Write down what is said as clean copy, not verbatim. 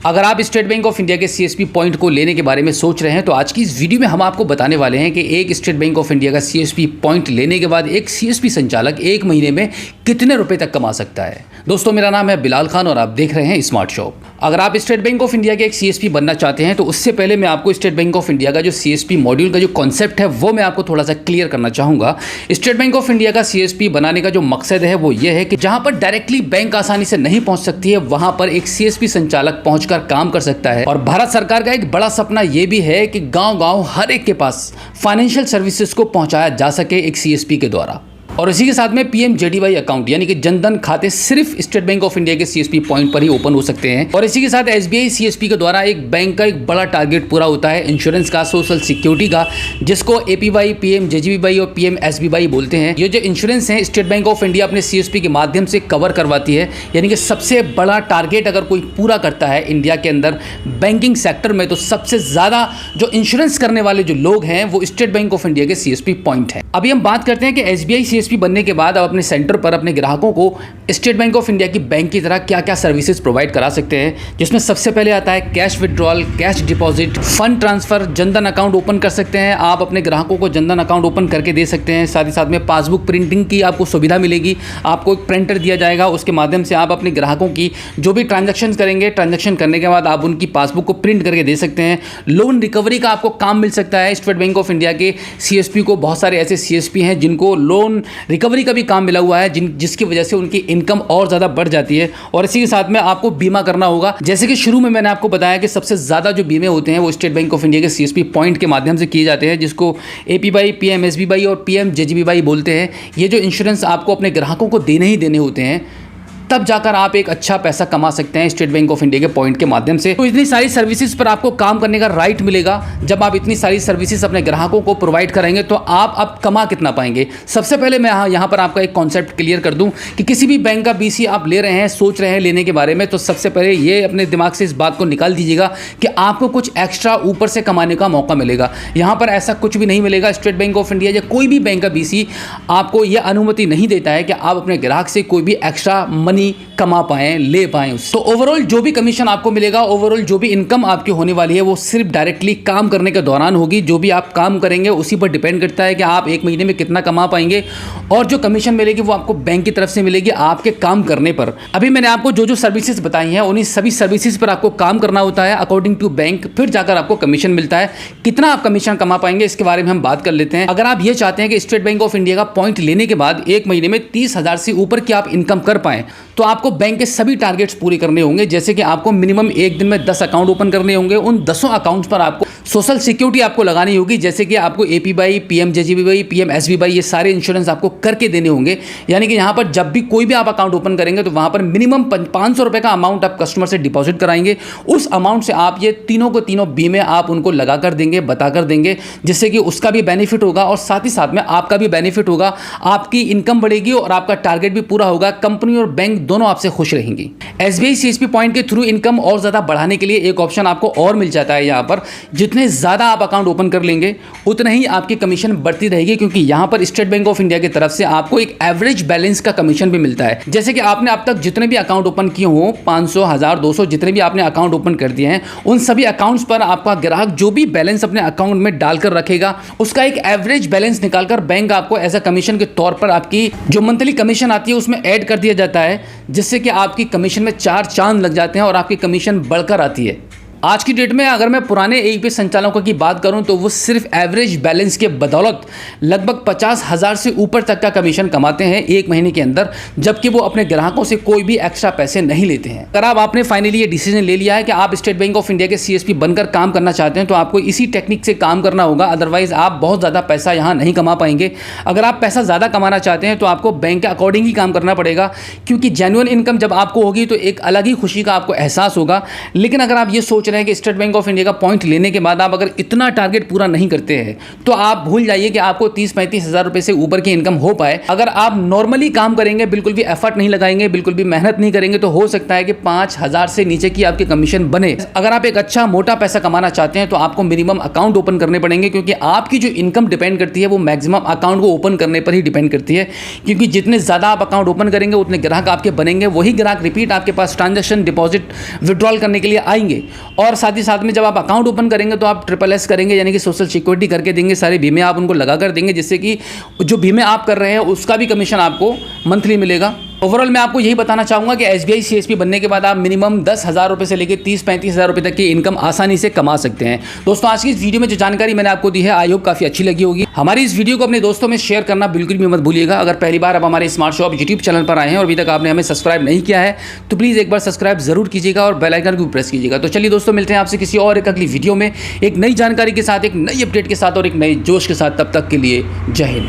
अगर आप state bank of India के सीएसपी पॉइंट को लेने के बारे में सोच रहे हैं तो आज की इस वीडियो में हम आपको बताने वाले हैं कि एक स्टेट बैंक ऑफ इंडिया का सीएसपी पॉइंट लेने के बाद एक सीएसपी संचालक एक महीने में कितने रुपए तक कमा सकता है। दोस्तों, मेरा नाम है बिलाल खान और आप देख रहे हैं स्मार्ट शॉप। अगर आप स्टेट बैंक ऑफ इंडिया के एक सीएसपी बनना चाहते हैं तो उससे पहले मैं आपको स्टेट बैंक ऑफ इंडिया का जो सीएसपी मॉड्यूल का जो कॉन्सेप्ट है वो मैं आपको थोड़ा सा क्लियर करना चाहूँगा। स्टेट बैंक ऑफ इंडिया का सीएसपी बनाने का जो मकसद है वो ये है कि जहाँ पर डायरेक्टली बैंक आसानी से नहीं पहुँच सकती है वहाँ पर एक सीएसपी संचालक पहुँचकर काम कर सकता है। और भारत सरकार का एक बड़ा सपना ये भी है कि गाँव-गाँव हर एक के पास फाइनेंशियल सर्विसेज को पहुँचाया जा सके एक सीएसपी के द्वारा। और इसी के साथ में पीएमजेडीवाई अकाउंट यानी कि जनधन खाते सिर्फ स्टेट बैंक ऑफ इंडिया के सीएसपी पॉइंट पर ही ओपन हो सकते हैं। और इसी के साथ एसबीआई सीएसपी के द्वारा एक बैंक का एक बड़ा टारगेट पूरा होता है इंश्योरेंस का, सोशल सिक्योरिटी का, जिसको एपीवाई, पीएमजेजेबीवाई और पीएमएसबीवाई बोलते हैं। ये जो इंश्योरेंस है स्टेट बैंक ऑफ इंडिया अपने सीएसपी के माध्यम से कवर करवाती है। यानी कि सबसे बड़ा टारगेट अगर कोई पूरा करता है इंडिया के अंदर बैंकिंग सेक्टर में तो सबसे ज़्यादा जो इंश्योरेंस करने वाले जो लोग हैं वो स्टेट बैंक ऑफ इंडिया के सीएसपी पॉइंट है। अभी हम बात करते हैं कि एसबीआई सीएसपी बनने के बाद आप अपने सेंटर पर अपने ग्राहकों को स्टेट बैंक ऑफ इंडिया की बैंक की तरह क्या क्या सर्विसेज प्रोवाइड करा सकते हैं, जिसमें सबसे पहले आता है cash withdrawal, cash deposit, fund transfer, Jan Dhan account open कर सकते हैं। आप अपने ग्राहकों को जनधन अकाउंट ओपन करके दे सकते हैं। साथ ही साथ में पासबुक प्रिंटिंग की आपको सुविधा मिलेगी। आपको एक प्रिंटर दिया जाएगा, उसके माध्यम से आप अपने ग्राहकों की जो भी ट्रांजैक्शन करेंगे, ट्रांजैक्शन करने के बाद आप उनकी पासबुक को प्रिंट करके दे सकते हैं। लोन रिकवरी का आपको काम मिल सकता है। स्टेट बैंक ऑफ इंडिया के सीएसपी को बहुत सारे ऐसे सीएसपी हैं जिनको लोन रिकवरी का भी काम मिला हुआ है, जिसकी वजह से उनकी इनकम और ज़्यादा बढ़ जाती है। और इसी के साथ में आपको बीमा करना होगा। जैसे कि शुरू में मैंने आपको बताया कि सबसे ज़्यादा जो बीमे होते हैं वो स्टेट बैंक ऑफ इंडिया के सीएसपी पॉइंट के माध्यम से किए जाते हैं, जिसको एपीवाई, पीएमएसबीवाई और पीएमजेजेबीवाई बोलते हैं। ये जो इंश्योरेंस आपको अपने ग्राहकों को देने ही देने होते हैं, तब जाकर आप एक अच्छा पैसा कमा सकते हैं स्टेट बैंक ऑफ इंडिया के पॉइंट के माध्यम से। तो इतनी सारी सर्विसेज पर आपको काम करने का राइट मिलेगा। जब आप इतनी सारी सर्विसेज अपने ग्राहकों को प्रोवाइड कराएंगे तो आप अब कमा कितना पाएंगे। सबसे पहले मैं यहाँ पर आपका एक कॉन्सेप्ट क्लियर कर दूं कि किसी भी बैंक का बीसी आप ले रहे हैं, सोच रहे हैं लेने के बारे में, तो सबसे पहले ये अपने दिमाग से इस बात को निकाल दीजिएगा कि आपको कुछ एक्स्ट्रा ऊपर से कमाने का मौका मिलेगा। यहाँ पर ऐसा कुछ भी नहीं मिलेगा। स्टेट बैंक ऑफ इंडिया या कोई भी बैंक का बीसी आपको यह अनुमति नहीं देता है कि आप अपने ग्राहक से कोई भी एक्स्ट्रा मनी कमा पाएं, ले पाएं। तो ओवरऑल जो भी कमीशन आपको मिलेगा, ओवरऑल जो भी इनकम आपकी होने वाली है वो सिर्फ डायरेक्टली काम करने के दौरान होगी। जो भी आप काम करेंगे उसी पर डिपेंड करता है कि आप एक महीने में कितना कमा पाएंगे। और जो कमीशन मिलेगी वो आपको बैंक की तरफ से मिलेगी आपके काम करने पर। अभी मैंने आपको जो जो सर्विसेज बताई हैं उन्हीं सभी सर्विसेज पर आपको काम करना होता है अकॉर्डिंग टू बैंक, फिर जाकर आपको कमीशन मिलता है। कितना आप कमीशन कमा पाएंगे इसके बारे में हम बात कर लेते हैं। अगर आप ये चाहते हैं कि स्टेट बैंक ऑफ इंडिया का पॉइंट लेने के बाद एक महीने में 30,000 से ऊपर की आप इनकम कर पाएं तो आपको बैंक के सभी टारगेट्स पूरे करने होंगे। जैसे कि आपको मिनिमम एक दिन में 10 अकाउंट ओपन करने होंगे। उन 10 अकाउंट्स पर आपको सोशल सिक्योरिटी आपको लगानी होगी। जैसे कि आपको एपीवाई, पीएमजेजेबीवाई, पीएमएसबीवाई ये सारे इंश्योरेंस आपको करके देने होंगे। यानी कि यहाँ पर जब भी कोई भी आप अकाउंट ओपन करेंगे तो वहाँ पर मिनिमम 500 रुपये का अमाउंट आप कस्टमर से डिपॉजिट कराएंगे। उस अमाउंट से आप ये तीनों को तीनों बीमे आप उनको लगा कर देंगे, बता कर देंगे, जिससे कि उसका भी बेनिफिट होगा और साथ ही साथ में आपका भी बेनिफिट होगा। आपकी इनकम बढ़ेगी और आपका टारगेट भी पूरा होगा। कंपनी और बैंक दोनों आपसे खुश रहेंगे। एसबीआई सीएसपी पॉइंट के थ्रू इनकम और ज्यादा बढ़ाने के लिए एक ऑप्शन आपको और मिल जाता है। यहाँ पर जितने ज्यादा आप अकाउंट ओपन कर लेंगे उतना ही आपकी कमीशन बढ़ती रहेगी, क्योंकि यहाँ पर स्टेट बैंक ऑफ इंडिया की तरफ से आपको एक एवरेज बैलेंस का कमीशन भी मिलता है। जैसे कि आपने अब तक जितने भी अकाउंट ओपन किए हो, 500, 1000, 200 जितने भी आपने अकाउंट ओपन कर दिए हैं, उन सभी अकाउंट्स पर आपका ग्राहक जो भी बैलेंस अपने अकाउंट में डालकर रखेगा उसका एक एवरेज बैलेंस निकालकर बैंक आपको एज अ कमीशन के तौर पर आपकी जो मंथली कमीशन आती है उसमें ऐड कर दिया जाता है, जिससे कि आपकी कमीशन में 4 चांद लग जाते हैं और आपकी कमीशन बढ़कर आती है। आज की डेट में अगर मैं पुराने एपीआई संचालकों की बात करूं तो वो सिर्फ एवरेज बैलेंस के बदौलत लगभग 50,000 से ऊपर तक का कमीशन कमाते हैं एक महीने के अंदर, जबकि वो अपने ग्राहकों से कोई भी एक्स्ट्रा पैसे नहीं लेते हैं। अगर आपने फाइनली ये डिसीजन ले लिया है कि आप स्टेट बैंक ऑफ इंडिया के सीएसपी बनकर काम करना चाहते हैं तो आपको इसी टेक्निक से काम करना होगा, अदरवाइज आप बहुत ज़्यादा पैसा यहाँ नहीं कमा पाएंगे। अगर आप पैसा ज़्यादा कमाना चाहते हैं तो आपको बैंक के अकॉर्डिंग ही काम करना पड़ेगा, क्योंकि जेन्युइन इनकम जब आपको होगी तो एक अलग ही खुशी का आपको एहसास होगा। लेकिन अगर आप ये सोच सोच रहे हैं कि स्टेट बैंक ऑफ इंडिया का पॉइंट लेने के बाद आप अगर इतना टारगेट पूरा नहीं करते हैं तो आप भूल जाइए कि आपको 30-35 हज़ार रुपये से ऊपर की इनकम हो पाए। अगर आप नॉर्मली काम करेंगे, बिल्कुल भी एफर्ट नहीं लगाएंगे, बिल्कुल भी मेहनत नहीं करेंगे, तो हो सकता है कि 5,000 से नीचे की आपकी कमीशन बने। अगर आप एक अच्छा मोटा पैसा कमाना चाहते हैं तो आपको मिनिमम अकाउंट ओपन करने पड़ेंगे, क्योंकि आपकी जो इनकम डिपेंड करती है वो मैक्सिमम अकाउंट को ओपन करने पर ही डिपेंड करती है। क्योंकि जितने ज़्यादा आप अकाउंट ओपन करेंगे उतने ग्राहक आपके बनेंगे, वही ग्राहक रिपीट आपके पास ट्रांजैक्शन, डिपॉजिट, विड्रॉल करने के लिए आएंगे। और साथ ही साथ में जब आप अकाउंट ओपन करेंगे तो आप SSS करेंगे, यानी कि सोशल सिक्योरिटी करके देंगे, सारे बीमे आप उनको लगा कर देंगे, जिससे कि जो बीमे आप कर रहे हैं उसका भी कमीशन आपको मंथली मिलेगा। ओवरऑल मैं आपको यही बताना चाहूँगा कि SBI CSP बनने के बाद आप मिनिमम 10,000 रुपये से लेकर 30-35 हज़ार रुपये तक की इनकम आसानी से कमा सकते हैं। दोस्तों, आज की इस वीडियो में जो जानकारी मैंने आपको दी है, आई होप काफ़ी अच्छी लगी होगी। हमारी इस वीडियो को अपने दोस्तों में शेयर करना बिल्कुल भी मत भूलिएगा। अगर पहली बार आप हमारे स्मार्ट शॉप यूट्यूब चैनल पर आए हैं और अभी तक आपने हमें सब्सक्राइब नहीं किया है तो प्लीज़ एक बार सब्सक्राइब जरूर कीजिएगा और बेल आइकन को प्रेस कीजिएगा। तो चलिए दोस्तों, मिलते हैं आपसे किसी और एक अगली वीडियो में एक नई जानकारी के साथ, एक नई अपडेट के साथ और एक नए जोश के साथ। तब तक के लिए जय हिंद।